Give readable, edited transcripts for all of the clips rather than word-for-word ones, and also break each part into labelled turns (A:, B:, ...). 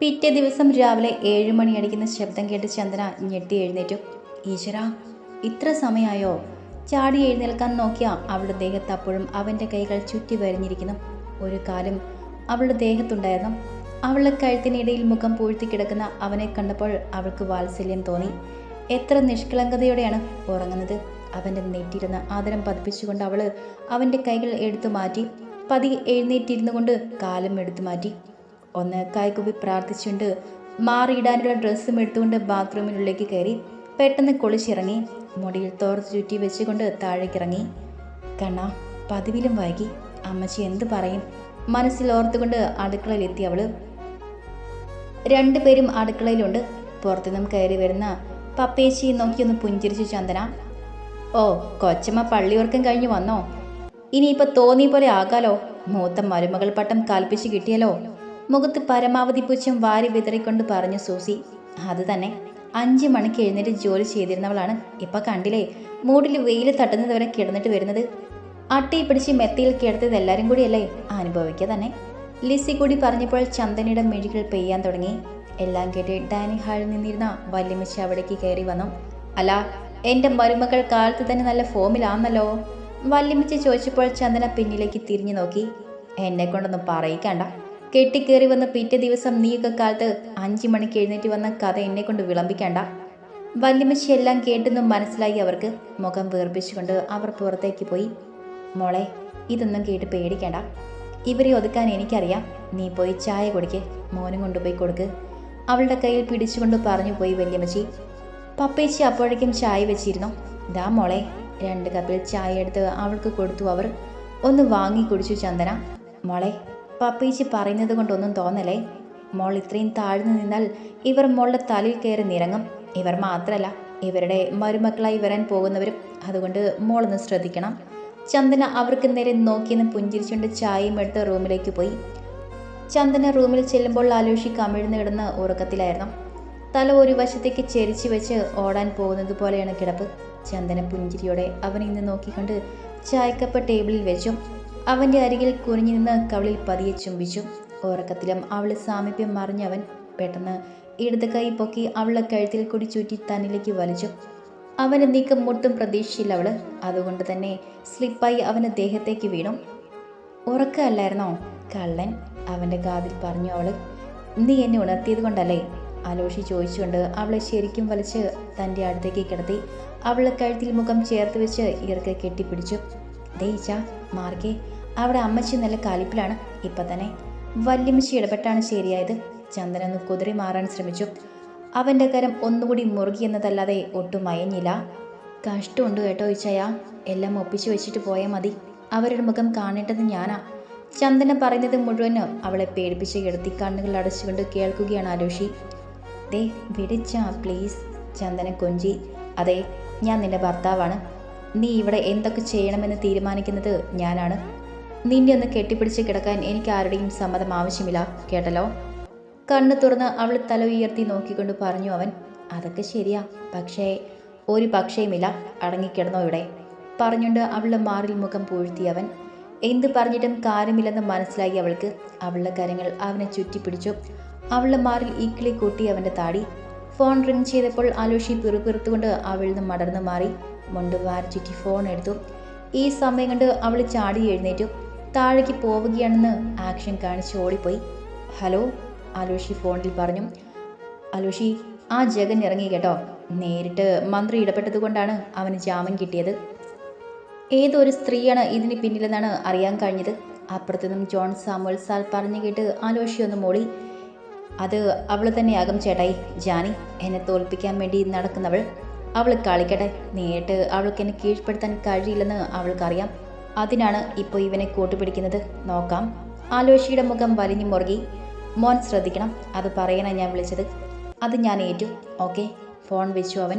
A: പിറ്റേ ദിവസം രാവിലെ 7 മണി അടിക്കുന്ന ശബ്ദം കേട്ട് ചന്ദന ഞെട്ടി എഴുന്നേറ്റു. ഈശ്വര, ഇത്ര സമയമായോ? ചാടി എഴുന്നേൽക്കാൻ നോക്കിയ അവളുടെ ദേഹത്ത് അപ്പോഴും അവൻ്റെ കൈകൾ ചുറ്റി വരിഞ്ഞിരിക്കുന്നു. ഒരു കാലും അവളുടെ ദേഹത്തുണ്ടായിരുന്നു. അവളുടെ കഴുത്തിനിടയിൽ മുഖം പൂഴ്ത്തി കിടക്കുന്ന അവനെ കണ്ടപ്പോൾ അവൾക്ക് വാത്സല്യം തോന്നി. എത്ര നിഷ്കളങ്കതയോടെയാണ് ഉറങ്ങുന്നത്. അവൻ്റെ നെറ്റിയിരുന്ന് ആദരം പതിപ്പിച്ചുകൊണ്ട് അവൾ അവൻ്റെ കൈകൾ എടുത്തു മാറ്റി. പതിയെ എഴുന്നേറ്റിരുന്നു കൊണ്ട് കാലും എടുത്തു മാറ്റി. ഒന്ന് കൈകുപ്പി പ്രാർത്ഥിച്ചുകൊണ്ട് മാറിയിടാനുള്ള ഡ്രസ്സും എടുത്തുകൊണ്ട് ബാത്റൂമിനുള്ളിലേക്ക് കയറി. പെട്ടെന്ന് കുളിച്ചിറങ്ങി. മുടിയിൽ തോർത്ത് ചുറ്റി വെച്ചുകൊണ്ട് താഴേക്കിറങ്ങി. കണ്ണാ, പതിവിലും വൈകി. അമ്മച്ചി എന്ത് പറയും? മനസ്സിൽ ഓർത്തുകൊണ്ട് അടുക്കളയിലെത്തി അവള്. രണ്ടുപേരും അടുക്കളയിലുണ്ട്. പുറത്തുനിന്നും കയറി വരുന്ന പപ്പേച്ചിയെ നോക്കിയൊന്ന് പുഞ്ചിരിച്ചു ചന്ദന. ഓ, കൊച്ചമ്മ പള്ളിയോർക്കം കഴിഞ്ഞ് വന്നോ? ഇനിയിപ്പോൾ തോന്നിയ പോലെ ആകാലോ. മൂത്ത മരുമകൾ പട്ടം കൽപ്പിച്ച് കിട്ടിയല്ലോ. മുഖത്ത് പരമാവധി പുച്ഛം വാരി വിതറിക്കൊണ്ട് പറഞ്ഞു സൂസി. അത് തന്നെ, 5 മണിക്ക് എഴുന്നേറ്റ് ജോലി ചെയ്തിരുന്നവളാണ് ഇപ്പം കണ്ടില്ലേ മൂടിൽ വെയിൽ തട്ടുന്നത് വരെ കിടന്നിട്ട് വരുന്നത്. അട്ടയെ പിടിച്ച് മെത്തയിൽ കിടത്തത് എല്ലാവരും കൂടിയല്ലേ അനുഭവിക്കുക തന്നെ. ലിസി കൂടി പറഞ്ഞപ്പോൾ ചന്ദനയുടെ മിഴികൾ പെയ്യാൻ തുടങ്ങി. എല്ലാം കേട്ട് ഡൈനിങ് ഹാളിൽ നിന്നിരുന്ന വല്യമ്മച്ചി അവിടേക്ക് കയറി വന്നു. അല്ല, എൻ്റെ മരുമകൾ കാലത്ത് തന്നെ നല്ല ഫോമിലാന്നല്ലോ. വല്യമ്മച്ചി ചോദിച്ചപ്പോൾ ചന്ദന പിന്നിലേക്ക് തിരിഞ്ഞു നോക്കി. എന്നെ കൊണ്ടൊന്നും പറയിക്കണ്ട. കെട്ടിക്കേറി വന്ന പിറ്റേ ദിവസം നീയൊക്കെ കാലത്ത് 5 മണിക്ക് എഴുന്നേറ്റ് വന്ന കഥ എന്നെ കൊണ്ട് വിളമ്പിക്കണ്ട. വല്യമ്മച്ചി എല്ലാം കേട്ടെന്നും മനസ്സിലായി അവർക്ക്. മുഖം വീർപ്പിച്ചുകൊണ്ട് അവർ പുറത്തേക്ക് പോയി. മോളെ, ഇതൊന്നും കേട്ട് പേടിക്കണ്ട. ഇവരെ ഒതുക്കാൻ എനിക്കറിയാം. നീ പോയി ചായ കുടിക്ക്. മോനും കൊണ്ടുപോയി കൊടുക്ക്. അവളുടെ കയ്യിൽ പിടിച്ചുകൊണ്ട് പറഞ്ഞു പോയി വല്യമ്മച്ചി. പപ്പേച്ചി അപ്പോഴേക്കും ചായ വെച്ചിരുന്നു. ദാ മോളെ, 2 കപ്പിൽ ചായ എടുത്ത് അവൾക്ക് കൊടുത്തു അവർ. ഒന്ന് വാങ്ങി കുടിച്ചു ചന്ദന. മോളെ, പപ്പേച്ചി പറയുന്നത് കൊണ്ടൊന്നും തോന്നലേ. മോൾ ഇത്രയും താഴ്ന്നു നിന്നാൽ ഇവർ മോളുടെ തലയിൽ കയറി നിരങ്ങും. ഇവർ മാത്രമല്ല, ഇവരുടെ മരുമക്കളായി വരാൻ പോകുന്നവരും. അതുകൊണ്ട് മോളൊന്ന് ശ്രദ്ധിക്കണം. ചന്ദന അവർക്ക് നേരെ നോക്കിയെന്ന് പുഞ്ചിരിച്ചുകൊണ്ട് ചായയും എടുത്ത് റൂമിലേക്ക് പോയി. ചന്ദന റൂമിൽ ചെല്ലുമ്പോൾ ആലോഷി കമിഴ്ന്ന് കിടന്ന് ഉറക്കത്തിലായിരുന്നു. തല ഒരു വശത്തേക്ക് ചെരിച്ചു വെച്ച് ഓടാൻ പോകുന്നത് പോലെയാണ് കിടപ്പ്. ചന്ദന പുഞ്ചിരിയോടെ അവനെ ഇന്ന് നോക്കിക്കൊണ്ട് ചായക്കപ്പ് ടേബിളിൽ വെച്ചു. അവൻ്റെ അരികിൽ കുനിഞ്ഞു നിന്ന് കവിളിൽ പതിയെ ചുംബിച്ചു. ഉറക്കത്തിലും അവളെ സാമീപ്യം മറിഞ്ഞവൻ പെട്ടെന്ന് ഇടത് കൈ പൊക്കി അവളെ കഴുത്തിൽ കൂടി ചുറ്റി തന്നിലേക്ക് വലിച്ചു. അവൻ്റെ നീക്കം മുട്ടും പ്രതീക്ഷിച്ചില്ല അവള്. അതുകൊണ്ട് തന്നെ സ്ലിപ്പായി അവൻ്റെ ദേഹത്തേക്ക് വീണു. ഉറക്കമല്ലായിരുന്നോ കള്ളൻ? അവൻ്റെ കാതിൽ പറഞ്ഞു അവള്. നീ എന്നെ ഉണർത്തിയത് കൊണ്ടല്ലേ? അലോഷി ചോദിച്ചുകൊണ്ട് അവളെ ശരിക്കും വലിച്ച് തൻ്റെ അടുത്തേക്ക് കിടത്തി. അവളെ കഴുത്തിൽ മുഖം ചേർത്ത് വെച്ച് ഇറക്കെ കെട്ടിപ്പിടിച്ചു. ദേയിച്ച മാർക്കേ, അവിടെ അമ്മച്ചി നല്ല കാലിപ്പിലാണ് ഇപ്പം തന്നെ. വല്യമ്മച്ചി ഇടപെട്ടാണ് ശരിയായത്. ചന്ദനൊന്ന് കുതിരി മാറാൻ ശ്രമിച്ചു. അവൻ്റെ കരം ഒന്നുകൂടി മുറുകിയെന്നതല്ലാതെ ഒട്ടും മയഞ്ഞില്ല. കഷ്ടമുണ്ട് കേട്ടോ ഇച്ചയ. എല്ലാം ഒപ്പിച്ചു വെച്ചിട്ട് പോയാൽ മതി. അവരുടെ മുഖം കാണേണ്ടത് ഞാനാ. ചന്ദന പറയുന്നത് മുഴുവനും അവളെ പേടിപ്പിച്ച് കിടത്തി കണ്ണുകൾ അടച്ചുകൊണ്ട് കേൾക്കുകയാണ് ആലോഷി. ദേ വിടിച്ച പ്ലീസ്. ചന്ദന കൊഞ്ചി. അതെ, ഞാൻ നിന്റെ ഭർത്താവാണ്. നീ ഇവിടെ എന്തൊക്കെ ചെയ്യണമെന്ന് തീരുമാനിക്കുന്നത് ഞാനാണ്. നിന്നെ ഒന്ന് കെട്ടിപ്പിടിച്ച് കിടക്കാൻ എനിക്ക് ആരുടെയും സമ്മതം ആവശ്യമില്ല, കേട്ടല്ലോ. കണ്ണു തുറന്ന് അവൾ തല ഉയർത്തി നോക്കിക്കൊണ്ട് പറഞ്ഞു അവൻ. അതൊക്കെ ശരിയാ, പക്ഷേ ഒരു പക്ഷേയുമില്ല. അടങ്ങിക്കിടന്നോ ഇവിടെ, പറഞ്ഞുകൊണ്ട് അവളുടെ മാറിൽ മുഖം പൂഴ്ത്തി അവൻ. എന്ത് പറഞ്ഞിട്ടും കാര്യമില്ലെന്ന് മനസ്സിലായി അവൾക്ക്. അവളുടെ കരങ്ങൾ അവനെ ചുറ്റിപ്പിടിച്ചു. അവളുടെ മാറിൽ ഈക്കിളി കൂട്ടി അവൻ്റെ താടി. ഫോൺ റിങ് ചെയ്തപ്പോൾ ആലോഷി പിറുപിറുത്തുകൊണ്ട് അവളിൽ നിന്ന് മടർന്നു മാറി. മുണ്ട് വാരി ചുറ്റി ഫോൺ എടുത്തു. ഈ സമയം കണ്ട് അവൾ ചാടി എഴുന്നേറ്റു. താഴേക്ക് പോവുകയാണെന്ന് ആക്ഷൻ കാണിച്ച് ഓടിപ്പോയി. ഹലോ, ആലോഷി ഫോണിൽ പറഞ്ഞു. ആലോഷി, ആ ജഗൻ ഇറങ്ങി കേട്ടോ. നേരിട്ട് മന്ത്രി ഇടപെട്ടത് കൊണ്ടാണ് അവന് ജാമ്യം കിട്ടിയത്. ഏതൊരു സ്ത്രീയാണ് ഇതിന് പിന്നിലെന്നാണ് അറിയാൻ കഴിഞ്ഞത്. അപ്പുറത്തുനിന്നും ജോൺ സാമുവൽ സാർ പറഞ്ഞു കേട്ട് ആലോഷി ഒന്ന് മോളി. അത് അവൾ തന്നെയാകും ചേട്ടായി. ജാനി എന്നെ തോൽപ്പിക്കാൻ വേണ്ടി നടക്കുന്നവൾ. അവൾ കളിക്കട്ടെ. നേരിട്ട് അവൾക്ക് എന്നെ കീഴ്പ്പെടുത്താൻ കഴിയില്ലെന്ന് അവൾക്കറിയാം. അതിനാണ് ഇപ്പോൾ ഇവനെ കൂട്ടുപിടിക്കുന്നത്. നോക്കാം. ആലോഷിയുടെ മുഖം വലിഞ്ഞു മുറുകി. മോൻ ശ്രദ്ധിക്കണം, അത് പറയാനാണ് ഞാൻ വിളിച്ചത്. അത് ഞാൻ ഏറ്റു. ഓക്കെ. ഫോൺ വെച്ചു അവൻ.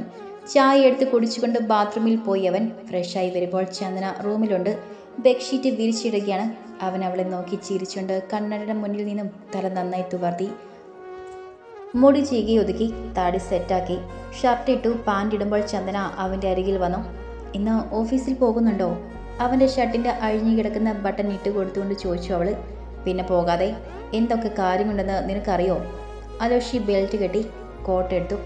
A: ചായ എടുത്ത് കുടിച്ചുകൊണ്ട് ബാത്റൂമിൽ പോയി അവൻ. ഫ്രഷായി വരുമ്പോൾ ചന്ദന റൂമിലുണ്ട്. ബെഡ്ഷീറ്റ് വിരിച്ചിടുകയാണ്. അവൻ അവളെ നോക്കി ചിരിച്ചുകൊണ്ട് കണ്ണടയുടെ മുന്നിൽ നിന്നും തല നന്നായി തുവർത്തി. മുടി ചീകി ഒതുക്കി താടി സെറ്റാക്കി ഷർട്ട് ഇട്ടു. പാൻ്റ് ഇടുമ്പോൾ ചന്ദന അവൻ്റെ അരികിൽ വന്നു. ഇന്ന് ഓഫീസിൽ പോകുന്നുണ്ടോ? അവൻ്റെ ഷർട്ടിൻ്റെ അഴിഞ്ഞു കിടക്കുന്ന ബട്ടൺ ഇട്ട് കൊടുത്തുകൊണ്ട് ചോദിച്ചു അവൾ. പിന്നെ പോകാതെ എന്തൊക്കെ കാര്യമുണ്ടെന്ന് നിനക്കറിയോ? അലോഷി ബെൽറ്റ് കെട്ടി കോട്ടെടുത്തു.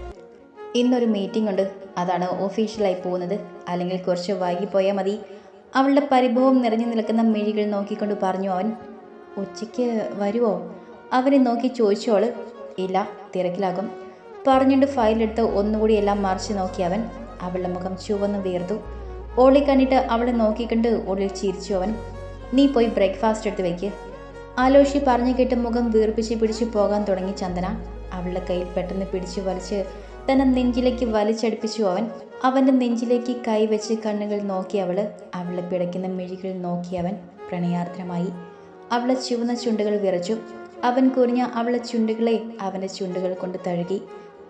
A: ഇന്നൊരു മീറ്റിംഗ് ഉണ്ട്, അതാണ് ഒഫീഷ്യലായി പോകുന്നത്, അല്ലെങ്കിൽ കുറച്ച് വൈകിപ്പോയാൽ മതി. അവളുടെ പരിഭവം നിറഞ്ഞു നിൽക്കുന്ന മിഴികൾ നോക്കിക്കൊണ്ട് പറഞ്ഞു അവൻ. ഉച്ചയ്ക്ക് വരുമോ? അവനെ നോക്കി ചോദിച്ചോള്. ഇല്ല, തിരക്കിലാകും പറഞ്ഞുകൊണ്ട് ഫയലെടുത്ത് ഒന്നുകൂടി എല്ലാം മറിച്ച് നോക്കി അവൻ. അവളുടെ മുഖം ചുവന്ന് വീർത്തു. ഓളി കണ്ടിട്ട് അവളെ നോക്കിക്കൊണ്ട് ഉള്ളിൽ ചിരിച്ചു അവൻ. നീ പോയി ബ്രേക്ക്ഫാസ്റ്റ് എടുത്ത് വെക്ക്. ആലോഷി പറഞ്ഞു കേട്ട് മുഖം വീർപ്പിച്ച് പിടിച്ചു പോകാൻ തുടങ്ങി ചന്ദന. അവളുടെ കയ്യിൽ പെട്ടെന്ന് പിടിച്ചു വലിച്ച് തന്നെ നെഞ്ചിലേക്ക് വലിച്ചടുപ്പിച്ചു അവൻ. അവൻ്റെ നെഞ്ചിലേക്ക് കൈവച്ച് കണ്ണുകൾ നോക്കി അവളെ പിടയ്ക്കുന്ന മിഴികൾ നോക്കി അവൻ പ്രണയാർദ്രമായി. അവളെ ചുവന്ന ചുണ്ടുകൾ വിറച്ചു. അവൻ കുറിഞ്ഞ അവളെ ചുണ്ടുകളെ അവൻ്റെ ചുണ്ടുകൾ കൊണ്ട് തഴുകി.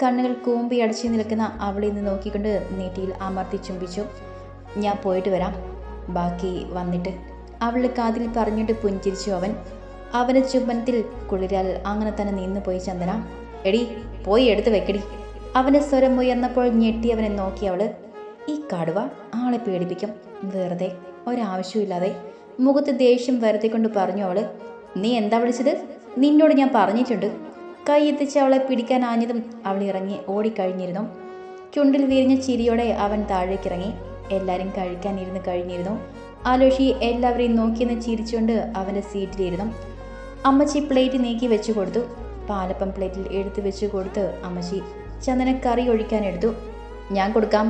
A: കണ്ണുകൾ കൂമ്പി അടച്ചു നിൽക്കുന്ന അവളെ നിന്ന് നോക്കിക്കൊണ്ട് നെറ്റിയിൽ അമർത്തി ചുംബിച്ചു. ഞാൻ പോയിട്ട് വരാം, ബാക്കി വന്നിട്ട്, അവളുടെ കാതിൽ പറഞ്ഞിട്ട് പുഞ്ചിരിച്ചു അവൻ. അവൻ്റെ ചുംബനത്തിൽ കുളിരാൽ അങ്ങനെ തന്നെ നിന്നു പോയി ചന്ദന. എടി, പോയി എടുത്ത് വെക്കടി. അവൻ്റെ സ്വരം ഉയർന്നപ്പോൾ ഞെട്ടി അവനെ നോക്കി അവള്. ഈ കടുവ ആളെ പേടിപ്പിക്കും, വെറുതെ ഒരാവശ്യമില്ലാതെ. മുഖത്ത് ദേഷ്യം വരുത്തിക്കൊണ്ട് പറഞ്ഞു അവള്. നീ എന്താ വിളിച്ചത്? നിന്നോട് ഞാൻ പറഞ്ഞിട്ടുണ്ട്. കൈ എത്തിച്ച് അവളെ പിടിക്കാൻ ആഞ്ഞതും അവൾ ഇറങ്ങി ഓടിക്കഴിഞ്ഞിരുന്നു. ചുണ്ടിൽ വിരിഞ്ഞ ചിരിയോടെ അവൻ താഴേക്കിറങ്ങി. എല്ലാവരും കഴിക്കാനിരുന്ന് കഴിഞ്ഞിരുന്നു. ആലോഷി എല്ലാവരെയും നോക്കിയെന്ന് ചിരിച്ചുകൊണ്ട് അവൻ്റെ സീറ്റിലിരുന്നു. അമ്മച്ചി പ്ലേറ്റ് നീക്കി വെച്ചു കൊടുത്തു. പാലപ്പം പ്ലേറ്റിൽ എടുത്തു വെച്ച് കൊടുത്ത് അമ്മച്ചി ചന്ദന കറി ഒഴിക്കാനെടുത്തു. ഞാൻ കൊടുക്കാം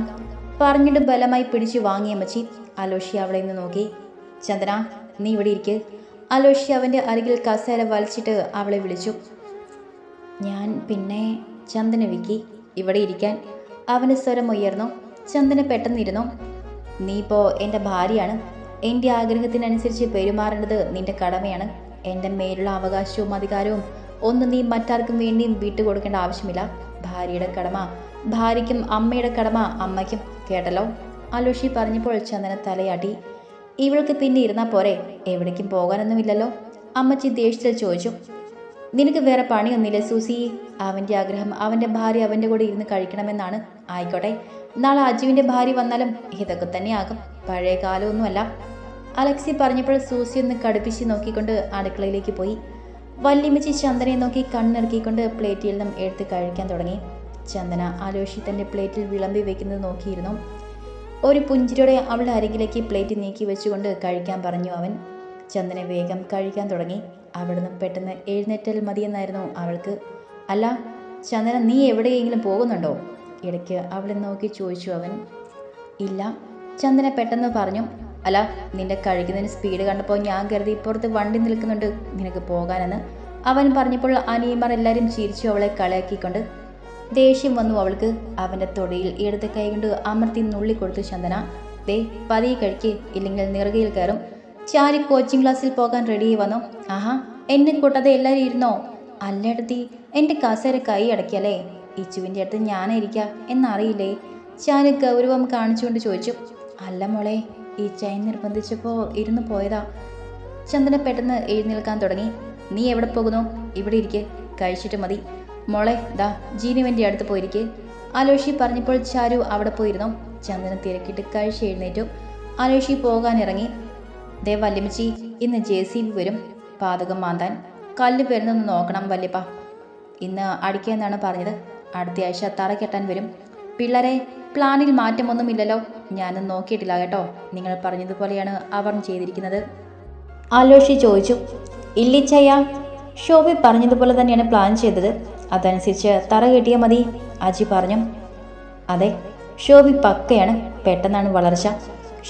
A: പറഞ്ഞിട്ട് ബലമായി പിടിച്ചു വാങ്ങി അമ്മച്ചി. ആലോഷി അവളെ നിന്ന് നോക്കി. ചന്ദന, നീ ഇവിടെ ഇരിക്ക്. ആലോഷി അവൻ്റെ അരികിൽ കസേര വലിച്ചിട്ട് അവളെ വിളിച്ചു. ഞാൻ പിന്നെ ചന്ദന വിക്കി ഇവിടെ ഇരിക്കാൻ. അവൻ്റെ സ്വരം ഉയർന്നു. ചന്ദന പെട്ടെന്നിരുന്നു. നീ ഇപ്പോൾ എൻ്റെ ഭാര്യയാണ്. എൻ്റെ ആഗ്രഹത്തിനനുസരിച്ച് പെരുമാറേണ്ടത് നിന്റെ കടമയാണ്. എൻ്റെ മേലുള്ള അവകാശവും അധികാരവും ഒന്നും നീ മറ്റാർക്കും വേണ്ടിയും വിട്ടുകൊടുക്കേണ്ട ആവശ്യമില്ല. ഭാര്യയുടെ കടമ ഭാര്യയ്ക്കും, അമ്മയുടെ കടമ അമ്മയ്ക്കും, കേട്ടല്ലോ? ആലോഷി പറഞ്ഞപ്പോൾ ചന്ദന തലയാട്ടി. ഇവൾക്ക് പിന്നെ ഇരുന്നാൽ പോരെ, എവിടേക്കും പോകാനൊന്നുമില്ലല്ലോ? അമ്മച്ചി ദേഷ്യത്തിൽ ചോദിച്ചു. നിനക്ക് വേറെ പണിയൊന്നുമില്ല സൂസി? അവൻ്റെ ആഗ്രഹം അവൻ്റെ ഭാര്യ അവൻ്റെ കൂടെ ഇരുന്ന് കഴിക്കണമെന്നാണ്. ആയിക്കോട്ടെ, നാളെ അജുവിൻ്റെ ഭാര്യ വന്നാലും ഇതൊക്കെ തന്നെയാകും, പഴയ കാലമൊന്നുമല്ല. അലക്സി പറഞ്ഞപ്പോൾ സൂസി ഒന്ന് കടുപ്പിച്ച് നോക്കിക്കൊണ്ട് അടുക്കളയിലേക്ക് പോയി. വല്യമ്മച്ചി ചന്ദനയെ നോക്കി കണ്ണിറക്കിക്കൊണ്ട് പ്ലേറ്റിൽ നിന്നും എടുത്ത് കഴിക്കാൻ തുടങ്ങി. ചന്ദന ആലോഷി തൻ്റെ പ്ലേറ്റിൽ വിളമ്പി വെക്കുന്നത് നോക്കിയിരുന്നു. ഒരു പുഞ്ചിരിയോടെ അവളുടെ അരികിലേക്ക് പ്ലേറ്റ് നീക്കി വെച്ചുകൊണ്ട് കഴിക്കാൻ പറഞ്ഞു അവൻ. ചന്ദന വേഗം കഴിക്കാൻ തുടങ്ങി. അവിടുന്ന് പെട്ടെന്ന് എഴുന്നേറ്റൽ മതിയെന്നായിരുന്നു അവൾക്ക്. അല്ല ചന്ദന, നീ എവിടെയെങ്കിലും പോകുന്നുണ്ടോ? ഇടയ്ക്ക് അവളെ നോക്കി ചോദിച്ചു അവൻ. ഇല്ല, ചന്ദന പെട്ടെന്ന് പറഞ്ഞു. അല്ല, നിന്റെ കഴിക്കുന്നതിന് സ്പീഡ് കണ്ടപ്പോൾ ഞാൻ കരുതി പുറത്ത് വണ്ടി നിൽക്കുന്നുണ്ട്, നിനക്ക് പോകാനെന്ന്. അവൻ പറഞ്ഞപ്പോൾ അനിയന്മാർ എല്ലാവരും ചിരിച്ചു അവളെ കളിയാക്കിക്കൊണ്ട്. ദേഷ്യം വന്നു അവൾക്ക്. അവൻ്റെ തൊടിയിൽ ഇടത്തെ കൈ കൊണ്ട് അമർത്തി നുള്ളിക്കൊടുത്തു ചന്ദന. ദേ, പതിയെ കഴിക്ക്, ഇല്ലെങ്കിൽ നിറകയിൽ കയറും. ചാരി കോച്ചിങ് ക്ലാസ്സിൽ പോകാൻ റെഡിയായി വന്നു. ആഹാ, എന്നെ കൂട്ടാതെ എല്ലാവരും ഇരുന്നോ? അല്ലടത്തി, എൻ്റെ കസേര കൈ അടയ്ക്കല്ലേ? ഇച്ചുവിൻ്റെ അടുത്ത് ഞാനായിരിക്കുക എന്നറിയില്ലേ? ചാരി ഗൗരവം കാണിച്ചുകൊണ്ട് ചോദിച്ചു. അല്ല മോളെ, ഈ ചൈൻ നിർബന്ധിച്ചപ്പോൾ ഇരുന്ന് പോയതാ. ചന്ദന പെട്ടെന്ന് എഴുന്നേൽക്കാൻ തുടങ്ങി. നീ എവിടെ പോകുന്നു? ഇവിടെ ഇരിക്കെ, കഴിച്ചിട്ട് മതി. മോളെ, ദാ ജീനുവിൻ്റെ അടുത്ത് പോയിരിക്കെ. ആലോഷി പറഞ്ഞപ്പോൾ ചാരു അവിടെ പോയിരുന്നു. ചന്ദന തിരക്കിട്ട് കഴിച്ച് എഴുന്നേറ്റു. ആലോഷി പോകാനിറങ്ങി. ദേ വല്യമ്മച്ചി, ഇന്ന് JCB വരും പാതകം മാന്താൻ. കല്ല് വരുന്നൊന്ന് നോക്കണം വല്യപ്പ. ഇന്ന് അടിക്കാന്നാണ് പറഞ്ഞത്. അടുത്ത ആഴ്ച തറ കെട്ടാൻ വരും. പിള്ളേരെ, പ്ലാനിൽ മാറ്റമൊന്നുമില്ലല്ലോ? ഞാനും നോക്കിയിട്ടില്ല കേട്ടോ. നിങ്ങൾ പറഞ്ഞതുപോലെയാണ് അവർ ചെയ്തിരിക്കുന്നത്. ആലോഷി ചോദിച്ചു. ഇല്ലിച്ചയ്യ, ശോഭി പറഞ്ഞതുപോലെ തന്നെയാണ് പ്ലാൻ ചെയ്തത്. അതനുസരിച്ച് തറ കെട്ടിയാൽ മതി, അജി പറഞ്ഞു. അതെ, ശോഭി പക്കയാണ്. പെട്ടെന്നാണ് വളർച്ച.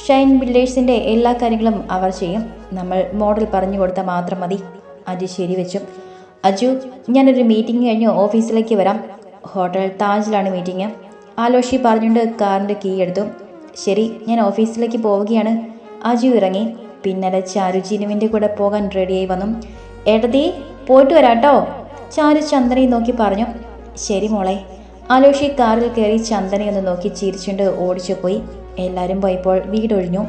A: ഷൈൻ ബിൽഡേഴ്സിൻ്റെ എല്ലാ കാര്യങ്ങളും അവർ ചെയ്യും. നമ്മൾ മോഡൽ പറഞ്ഞു കൊടുത്താൽ മാത്രം മതി. അജി ശരിവെച്ചു. അജു, ഞാനൊരു മീറ്റിംഗ് കഴിഞ്ഞ് ഓഫീസിലേക്ക് വരാം. Hotel താജിലാണ് meeting. ആലോഷി പറഞ്ഞുകൊണ്ട് കാറിൻ്റെ കീ എടുത്തു. ശരി, ഞാൻ ഓഫീസിലേക്ക് പോവുകയാണ്. അജു ഇറങ്ങി. പിന്നലെ ചാരു ജിനുവിൻ്റെ കൂടെ പോകാൻ റെഡിയായി വന്നു. ഏട്ടത്തി, പോയിട്ട് വരാട്ടോ, ചാരു ചന്ദനയെ നോക്കി പറഞ്ഞു. ശരി മോളെ. ആലോഷി കാറിൽ കയറി ചന്ദനയൊന്ന് നോക്കി ചിരിച്ചുകൊണ്ട് ഓടിച്ചു പോയി. എല്ലാവരും പോയപ്പോൾ വീടൊഴിഞ്ഞു.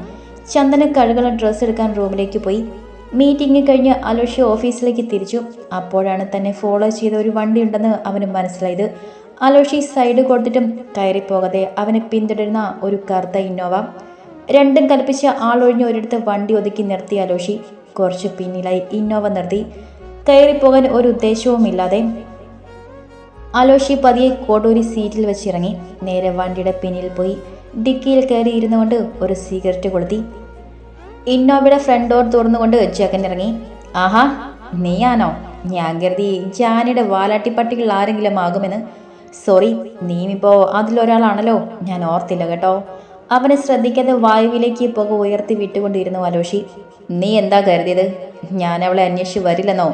A: ചന്ദന കഴുകുള്ള ഡ്രസ്സ് എടുക്കാൻ റൂമിലേക്ക് പോയി. മീറ്റിംഗ് കഴിഞ്ഞ് ആലോഷി ഓഫീസിലേക്ക് തിരിച്ചു. അപ്പോഴാണ് തന്നെ ഫോളോ ചെയ്ത ഒരു വണ്ടി ഉണ്ടെന്ന് അവന് മനസ്സിലായത്. ആലോഷി സൈഡ് കൊടുത്തിട്ടും കയറിപ്പോകാതെ അവനെ പിന്തുടരുന്ന ഒരു കറുത്ത ഇന്നോവ. രണ്ടും കൽപ്പിച്ച് ആളൊഴിഞ്ഞ് ഒരിടത്ത് വണ്ടി ഒതുക്കി നിർത്തി ആലോഷി. കുറച്ച് പിന്നിലായി ഇന്നോവ നിർത്തി. കയറിപ്പോകാൻ ഒരു ഉദ്ദേശവുമില്ലാതെ. ആലോഷി പതിയെ കോട്ടൂരി സീറ്റിൽ വെച്ചിറങ്ങി. നേരെ വണ്ടിയുടെ പിന്നിൽ പോയി ഡിക്കിയിൽ കയറി ഇരുന്നുകൊണ്ട് ഒരു സിഗരറ്റ് കൊളുത്തി. ഇന്നോവയുടെ ഫ്രണ്ട് ഡോർ തുറന്നുകൊണ്ട് ജഗൻ ഇറങ്ങി. ആഹാ, നീയാണോ? ഞാൻ കരുതി ജാനിയുടെ വാലാട്ടിപ്പട്ടികൾ ആരെങ്കിലും ആകുമെന്ന്. സോറി, നീമിപ്പോൾ അതിലൊരാളാണല്ലോ. ഞാൻ ഓർത്തില്ല കേട്ടോ. അവനെ ശ്രദ്ധിക്കാതെ വായുവിലേക്ക് പുക ഉയർത്തി വിട്ടുകൊണ്ടിരുന്നു ആലോഷി. നീ എന്താ കരുതിയത്? ഞാൻ അവളെ അന്വേഷിച്ച് വരില്ലെന്നോ?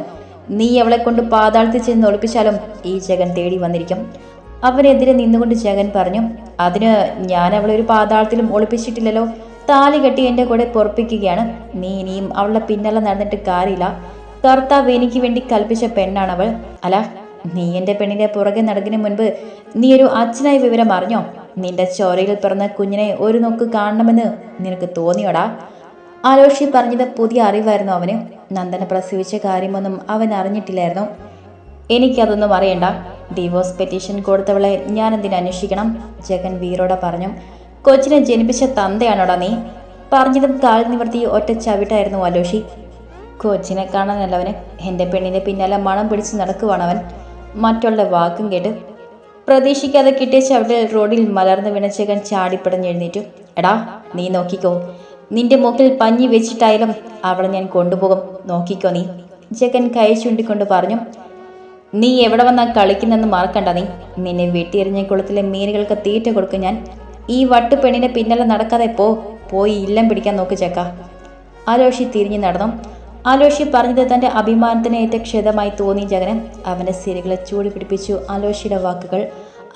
A: നീ അവളെ കൊണ്ട് പാതാളത്തിൽ ചെന്ന് ഒളിപ്പിച്ചാലും ഈ ജഗൻ തേടി വന്നിരിക്കും. അവനെതിരെ നിന്നുകൊണ്ട് ജഗൻ പറഞ്ഞു. അതിന് ഞാൻ അവളെ ഒരു പാതാളത്തിലും ഒളിപ്പിച്ചിട്ടില്ലല്ലോ. താലി കെട്ടി എൻ്റെ കൂടെ പൊറപ്പിക്കുകയാണ്. നീ ഇനിയും അവളുടെ പിന്നാലെ നടന്നിട്ട് കാര്യമില്ല. കർത്താവ് എനിക്ക് വേണ്ടി കൽപ്പിച്ച പെണ്ണാണവൾ. അല്ല, നീ എൻ്റെ പെണ്ണിൻ്റെ പുറകെ നടക്കുന്നതിന് മുൻപ് നീ ഒരു അച്ഛനായ വിവരം അറിഞ്ഞോ? നിന്റെ ചോരയിൽ പിറന്ന കുഞ്ഞിനെ ഒരു നോക്ക് കാണണമെന്ന് നിനക്ക് തോന്നിയോടാ? ആലോഷി പറഞ്ഞത് പുതിയ അറിവായിരുന്നു അവന്. നന്ദന പ്രസവിച്ച കാര്യമൊന്നും അവൻ അറിഞ്ഞിട്ടില്ലായിരുന്നു. എനിക്കതൊന്നും അറിയണ്ട. ഡിവോഴ്സ് പെറ്റീഷൻ കൊടുത്തവളെ ഞാൻ എന്തിനു അന്വേഷിക്കണം? ജഗൻ വീരോടെ പറഞ്ഞു. കൊച്ചിനെ ജനിപ്പിച്ച തന്തയാണോടാ നീ? പറഞ്ഞതും കാൽ നിവർത്തി ഒറ്റ ചവിട്ടായിരുന്നു ആലോഷി. കൊച്ചിനെ കാണാനല്ലവന്, എൻ്റെ പെണ്ണിൻ്റെ പിന്നാലെ മണം പിടിച്ച് നടക്കുവാണവൻ. മറ്റുള്ള വാക്കും കേട്ട് പ്രതീക്ഷിക്കാതെ കിട്ടിയ ചവിട്ടിൽ റോഡിൽ മലർന്നു വീണ ജഗൻ ചാടിപ്പടഞ്ഞെഴുന്നേറ്റു. എടാ, നീ നോക്കിക്കോ. നിന്റെ മൂക്കിൽ പഞ്ഞി വെച്ചിട്ടായാലും അവളെ ഞാൻ കൊണ്ടുപോകും. നോക്കിക്കോ നീ. ജഗൻ കൈ ചൂണ്ടിക്കൊണ്ട് പറഞ്ഞു. നീ എവിടെ വന്നാ കളിക്കുന്നെന്ന് മറക്കണ്ട. നീ നിന്നെ വെട്ടിയെറിഞ്ഞ കുളത്തിലെ മീനുകൾക്ക് തീറ്റ കൊടുക്കും ഞാൻ. ഈ വട്ടുപെണ്ണിന്റെ പിന്നാലെ നടക്കാതെ പോയി ഇല്ലം പിടിക്കാൻ നോക്ക് ചെക്ക. ആലോഷി തിരിഞ്ഞു നടന്നു. ആലോഷി പറഞ്ഞത് തന്റെ അഭിമാനത്തിന് ഏറ്റ ക്ഷതമായി തോന്നി ജഗന്. അവന്റെ സിരകളെ ചൂടി പിടിപ്പിച്ചു ആലോഷിയുടെ വാക്കുകൾ.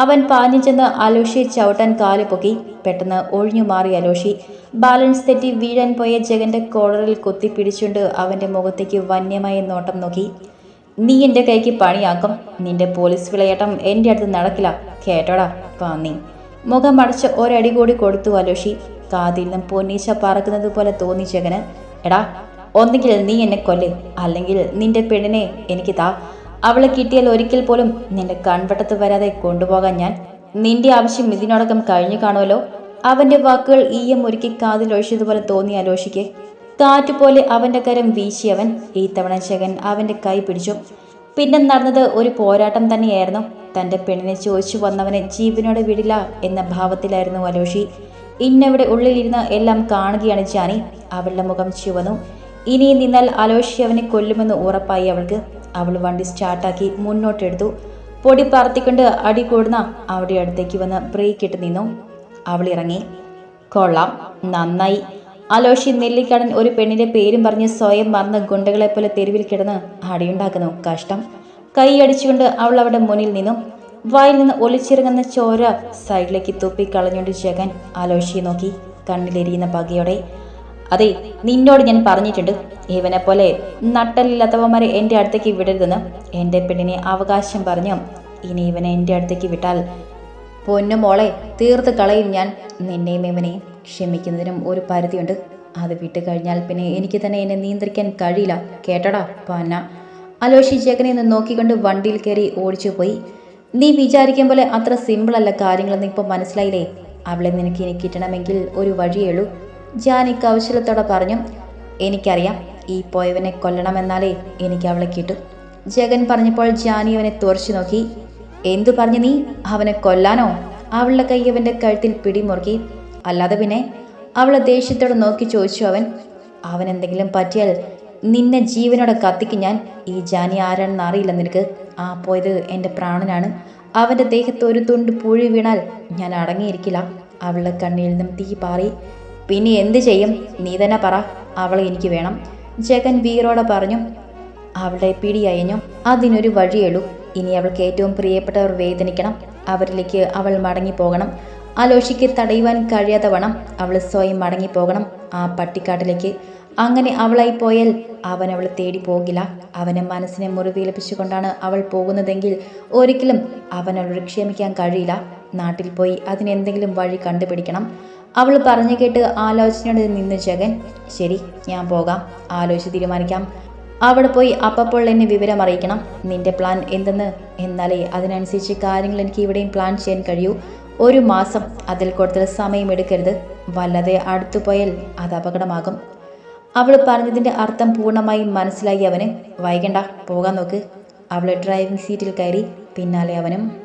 A: അവൻ പാഞ്ഞു ചെന്ന് ആലോഷിയെ ചവിട്ടാൻ കാല് പൊക്കി. പെട്ടെന്ന് ഒഴിഞ്ഞു മാറി ആലോഷി. ബാലൻസ് തെറ്റി വീഴാൻ പോയ ജഗന്റെ കോളറിൽ കൊത്തി പിടിച്ചുകൊണ്ട് അവന്റെ മുഖത്തേക്ക് വന്യമായ നോട്ടം നോക്കി. നീ എൻ്റെ കൈക്ക് പണിയാക്കും. നിന്റെ പോലീസ് വിളയാട്ടം എൻ്റെ അടുത്ത് നടക്കില്ല, കേട്ടോടാ പന്നി. മുഖം അടച്ച് ഒരടി കൂടി കൊടുത്തു ആലോഷി. കാതിൽ നിന്നും പൊന്നീച്ച പറക്കുന്നത് പോലെ തോന്നി ജഗന്. എടാ, ഒന്നുകിൽ നീ എന്നെ കൊല്ല്, അല്ലെങ്കിൽ നിന്റെ പെണ്ണിനെ എനിക്ക് താ. അവളെ കിട്ടിയാൽ ഒരിക്കൽ പോലും നിന്റെ കൺവട്ടത്ത് വരാതെ കൊണ്ടുപോകാൻ ഞാൻ. നിന്റെ ആവശ്യം ഇതിനോടകം കഴിഞ്ഞു കാണുമല്ലോ. അവന്റെ വാക്കുകൾ ഈയം ഒരുക്കി കാതിലൊഴിച്ചതുപോലെ തോന്നി ആലോഷിക്ക്. കാറ്റുപോലെ അവന്റെ കരം വീശിയവൻ. ഈ തവണ ജഗൻ അവന്റെ കൈ പിടിച്ചു. പിന്നെ നടന്നത് ഒരു പോരാട്ടം തന്നെയായിരുന്നു. തന്റെ പെണ്ണിനെ ചോദിച്ചു വന്നവനെ ജീവനോടെ വിടില്ല എന്ന ഭാവത്തിലായിരുന്നു ആലോഷി. ഇന്നവിടെ ഉള്ളിലിരുന്ന് എല്ലാം കാണുകയാണ് ജാനി. അവളുടെ മുഖം ചുവന്നു. ഇനി നിന്നാൽ ആലോഷി അവനെ കൊല്ലുമെന്ന് ഉറപ്പായി അവൾക്ക്. അവൾ വണ്ടി സ്റ്റാർട്ടാക്കി മുന്നോട്ടെടുത്തു. പൊടി പറത്തിക്കൊണ്ട് അടി കൂടുന്ന അവിടെ അടുത്തേക്ക് വന്ന് ബ്രേക്ക് ഇട്ട് നിന്നു. അവൾ ഇറങ്ങി. കൊള്ളാം, നന്നായി. ആലോഷി നെല്ലിക്കടൻ ഒരു പെണ്ണിന്റെ പേരും പറഞ്ഞ് സ്വയം മറന്ന ഗുണ്ടകളെ പോലെ തെരുവിൽ കിടന്ന് അടിയുണ്ടാക്കുന്നു. കഷ്ടം. കൈ അടിച്ചുകൊണ്ട് അവൾ അവിടെ മുന്നിൽ നിന്നു. വായിൽ നിന്ന് ഒലിച്ചിറങ്ങുന്ന ചോര സൈഡിലേക്ക് തുപ്പിക്കളഞ്ഞുകൊണ്ട് ജഗൻ ആലോഷിയെ നോക്കി, കണ്ണിലെരിയുന്ന പകയോടെ. അതെ, നിന്നോട് ഞാൻ പറഞ്ഞിട്ടുണ്ട്, ഇവനെ പോലെ നട്ടലില്ലാത്തവന്മാരെ എൻ്റെ അടുത്തേക്ക് വിടരുതെന്ന്. എൻ്റെ പെണ്ണിനെ അവകാശം പറഞ്ഞു ഇനി ഇവനെ എൻ്റെ അടുത്തേക്ക് വിട്ടാൽ പൊന്നു മോളെ തീർത്ത് കളയും ഞാൻ. നിന്നെയും ഇവനെയും ക്ഷമിക്കുന്നതിനും ഒരു പരിധിയുണ്ട്. അത് വിട്ടു കഴിഞ്ഞാൽ പിന്നെ എനിക്ക് തന്നെ എന്നെ നിയന്ത്രിക്കാൻ കഴിയില്ല, കേട്ടടാ പന്ന. ആലോഷി ജഗനെ ഒന്ന് നോക്കിക്കൊണ്ട് വണ്ടിയിൽ കയറി ഓടിച്ചു പോയി. നീ വിചാരിക്കും പോലെ അത്ര സിമ്പിളല്ല കാര്യങ്ങളെന്ന് ഇപ്പോൾ മനസ്സിലായില്ലേ? അവളെ നിനക്ക് ഇനി കിട്ടണമെങ്കിൽ ഒരു വഴിയുള്ളൂ, ജാനി കൗശലത്തോടെ പറഞ്ഞു. എനിക്കറിയാം, ഈ പോയവനെ കൊല്ലണമെന്നാലേ എനിക്ക് അവളെ കിട്ടും. ജഗൻ പറഞ്ഞപ്പോൾ ജാനി അവനെ തുറച്ചു നോക്കി. എന്തു പറഞ്ഞു നീ? അവനെ കൊല്ലാനോ? അവളുടെ കൈ അവൻ്റെ കഴുത്തിൽ പിടിമുറുക്കി. അല്ലാതെ പിന്നെ? അവളെ ദേഷ്യത്തോടെ നോക്കി ചോദിച്ചു അവൻ. അവനെന്തെങ്കിലും പറ്റിയാൽ നിന്നെ ജീവനോടെ കത്തിക്കും ഞാൻ. ഈ ജാനി ആരാണെന്ന് അറിയില്ല നിനക്ക്. ആ പോയത് എൻ്റെ പ്രാണനാണ്. അവൻ്റെ ദേഹത്ത് ഒരു തുണ്ട് പുഴി വീണാൽ ഞാൻ അടങ്ങിയിരിക്കില്ല. അവളുടെ കണ്ണിൽ നിന്നും തീ പാറി. പിന്നെ എന്ത് ചെയ്യും? നീ തന്നെ പറ. അവളെ എനിക്ക് വേണം, ജഗൻ വീറോടെ പറഞ്ഞു. അവളുടെ പിടി അയഞ്ഞു. അതിനൊരു വഴിയുള്ളൂ. ഇനി അവൾക്ക് ഏറ്റവും പ്രിയപ്പെട്ടവർ വേദനിക്കണം. അവരിലേക്ക് അവൾ മടങ്ങിപ്പോകണം. ആലോഷിക്ക് തടയുവാൻ കഴിയാതെ വണ്ണം അവൾ സ്വയം മടങ്ങിപ്പോകണം ആ പട്ടിക്കാട്ടിലേക്ക്. അങ്ങനെ അവളായി പോയാൽ അവൻ അവളെ തേടി പോകില്ല. അവനെ മനസ്സിനെ മുറിവേൽപ്പിച്ചുകൊണ്ടാണ് അവൾ പോകുന്നതെങ്കിൽ ഒരിക്കലും അവൻ അവളോട് ക്ഷമിക്കാൻ കഴിയില്ല. നാട്ടിൽ പോയി അതിനെന്തെങ്കിലും വഴി കണ്ടുപിടിക്കണം. അവൾ പറഞ്ഞു കേട്ട് ആലോചനയോട് നിന്ന് ജഗൻ. ശരി, ഞാൻ പോകാം, ആലോചിച്ച് തീരുമാനിക്കാം. അവിടെ പോയി അപ്പോൾ എന്നെ വിവരം അറിയിക്കണം, നിന്റെ പ്ലാൻ എന്തെന്ന്. എന്നാലേ അതിനനുസരിച്ച് കാര്യങ്ങൾ എനിക്ക് ഇവിടെയും പ്ലാൻ ചെയ്യാൻ കഴിയൂ. 1 മാസം, അതിൽ കൂടുതൽ സമയമെടുക്കരുത്. വല്ലാതെ അടുത്തു പോയാൽ അത് അപകടമാകും. അവൾ പറഞ്ഞതിൻ്റെ അർത്ഥം പൂർണ്ണമായും മനസ്സിലായി അവന്. വൈകണ്ട, പോകാൻ നോക്ക്. അവൾ ഡ്രൈവിംഗ് സീറ്റിൽ കയറി. പിന്നാലെ അവനും.